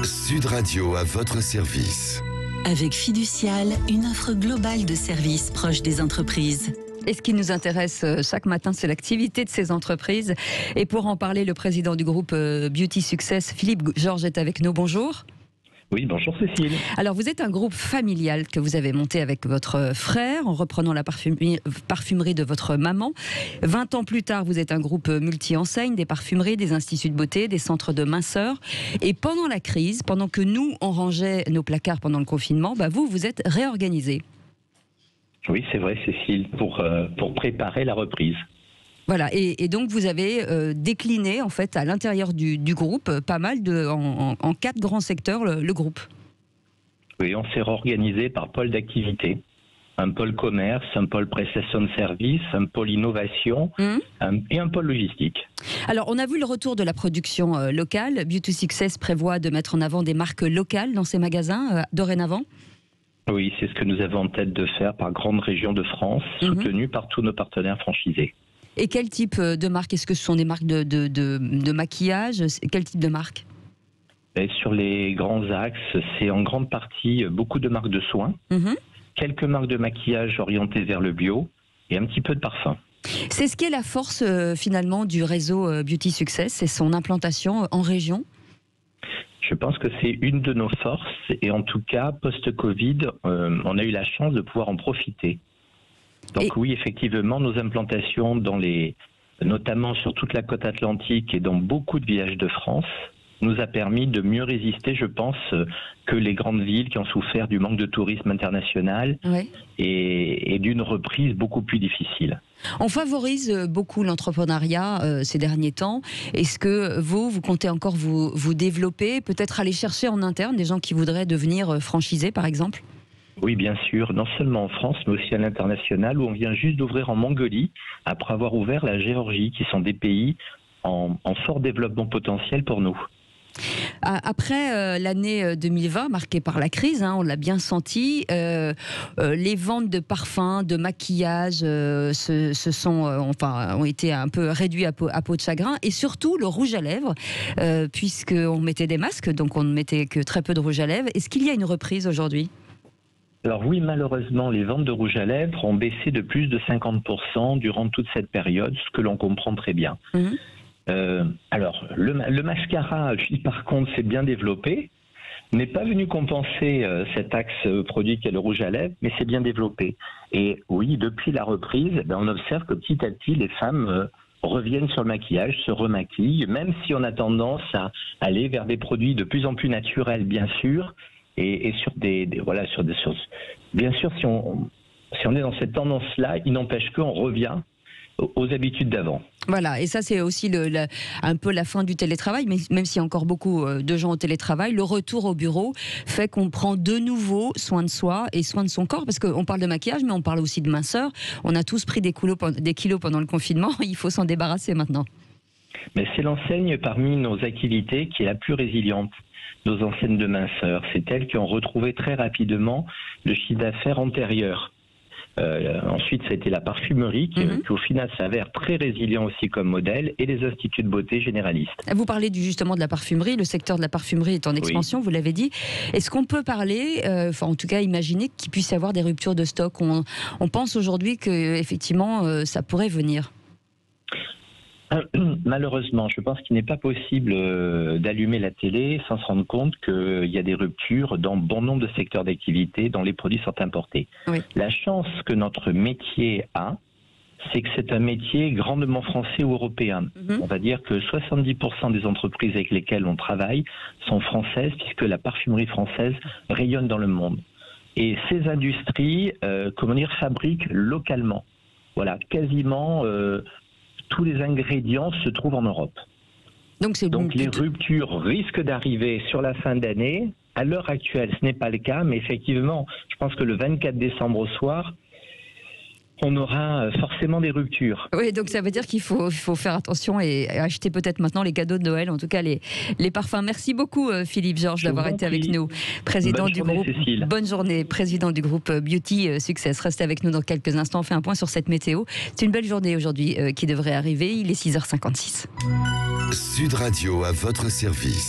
Sud Radio à votre service. Avec Fiducial, une offre globale de services proches des entreprises. Et ce qui nous intéresse chaque matin, c'est l'activité de ces entreprises. Et pour en parler, le président du groupe Beauty Success, Philippe Georges, est avec nous. Bonjour. Oui, bonjour Cécile. Alors, vous êtes un groupe familial que vous avez monté avec votre frère en reprenant la parfumerie de votre maman. 20 ans plus tard, vous êtes un groupe multi-enseigne, des parfumeries, des instituts de beauté, des centres de minceur. Et pendant la crise, pendant que nous, on rangeait nos placards pendant le confinement, vous vous êtes réorganisé. Oui, c'est vrai Cécile, pour préparer la reprise. Voilà, et donc vous avez décliné en fait à l'intérieur du groupe pas mal en 4 grands secteurs le groupe. Oui, on s'est réorganisé par pôle d'activité. Un pôle commerce, un pôle prestation de services, un pôle innovation et un pôle logistique. Alors on a vu le retour de la production locale. Beauty Success prévoit de mettre en avant des marques locales dans ses magasins dorénavant. Oui, c'est ce que nous avons en tête de faire par grande région de France, soutenue par tous nos partenaires franchisés. Et quel type de marque? Est-ce que ce sont des marques de maquillage? Quel type de marque? Et sur les grands axes, c'est en grande partie beaucoup de marques de soins, quelques marques de maquillage orientées vers le bio et un petit peu de parfum. C'est ce qui est la force finalement du réseau Beauty Success, c'est son implantation en région? Je pense que c'est une de nos forces et en tout cas, post-Covid, on a eu la chance de pouvoir en profiter. Donc oui, effectivement, nos implantations notamment sur toute la côte atlantique et dans beaucoup de villages de France, nous a permis de mieux résister, je pense, que les grandes villes qui ont souffert du manque de tourisme international et d'une reprise beaucoup plus difficile. On favorise beaucoup l'entrepreneuriat ces derniers temps. Est-ce que vous comptez encore vous développer, peut-être aller chercher en interne des gens qui voudraient devenir franchisés, par exemple ? Oui, bien sûr, non seulement en France, mais aussi à l'international, où on vient juste d'ouvrir en Mongolie, après avoir ouvert la Géorgie, qui sont des pays en fort développement potentiel pour nous. Après l'année 2020, marquée par la crise, on l'a bien senti, les ventes de parfums, de maquillage ont été un peu réduits à peau de chagrin, et surtout le rouge à lèvres, puisqu'on mettait des masques, donc on ne mettait que très peu de rouge à lèvres. Est-ce qu'il y a une reprise aujourd'hui ? Alors oui, malheureusement, les ventes de rouge à lèvres ont baissé de plus de 50% durant toute cette période, ce que l'on comprend très bien. Alors, le mascara, lui, par contre, s'est bien développé, n'est pas venu compenser cet axe produit qu'est le rouge à lèvres, mais c'est bien développé. Et oui, depuis la reprise, on observe que petit à petit, les femmes reviennent sur le maquillage, se remaquillent, même si on a tendance à aller vers des produits de plus en plus naturels, bien sûr, et sur bien sûr, si on est dans cette tendance-là, il n'empêche qu'on revient aux habitudes d'avant. Voilà, et ça c'est aussi un peu la fin du télétravail, mais même s'il y a encore beaucoup de gens au télétravail, le retour au bureau fait qu'on prend de nouveau soin de soi et soin de son corps, parce qu'on parle de maquillage, mais on parle aussi de minceur. On a tous pris des kilos pendant le confinement, il faut s'en débarrasser maintenant. Mais c'est l'enseigne parmi nos activités qui est la plus résiliente. Nos enseignes de minceur, c'est elles qui ont retrouvé très rapidement le chiffre d'affaires antérieur. Ensuite, ça a été la parfumerie qui au final s'avère très résilient aussi comme modèle, et les instituts de beauté généralistes. Vous parlez justement de la parfumerie, le secteur de la parfumerie est en expansion, vous l'avez dit. Est-ce qu'on peut parler, en tout cas imaginer qu'il puisse y avoir des ruptures de stock? On pense aujourd'hui qu'effectivement ça pourrait venir. Malheureusement, je pense qu'il n'est pas possible d'allumer la télé sans se rendre compte qu'il y a des ruptures dans bon nombre de secteurs d'activité dont les produits sont importés. Oui. La chance que notre métier a, c'est que c'est un métier grandement français ou européen. On va dire que 70% des entreprises avec lesquelles on travaille sont françaises, puisque la parfumerie française rayonne dans le monde. Et ces industries, fabriquent localement. Voilà, quasiment... tous les ingrédients se trouvent en Europe. Donc les ruptures risquent d'arriver sur la fin d'année. À l'heure actuelle, ce n'est pas le cas, mais effectivement, je pense que le 24 décembre au soir, on aura forcément des ruptures. Oui, donc ça veut dire qu'il faut faire attention et acheter peut-être maintenant les cadeaux de Noël, en tout cas les parfums. Merci beaucoup Philippe Georges d'avoir été avec nous. Président du groupe. Cécile. Bonne journée, président du groupe Beauty Success. Restez avec nous dans quelques instants, on fait un point sur cette météo. C'est une belle journée aujourd'hui qui devrait arriver, il est 6h56. Sud Radio à votre service.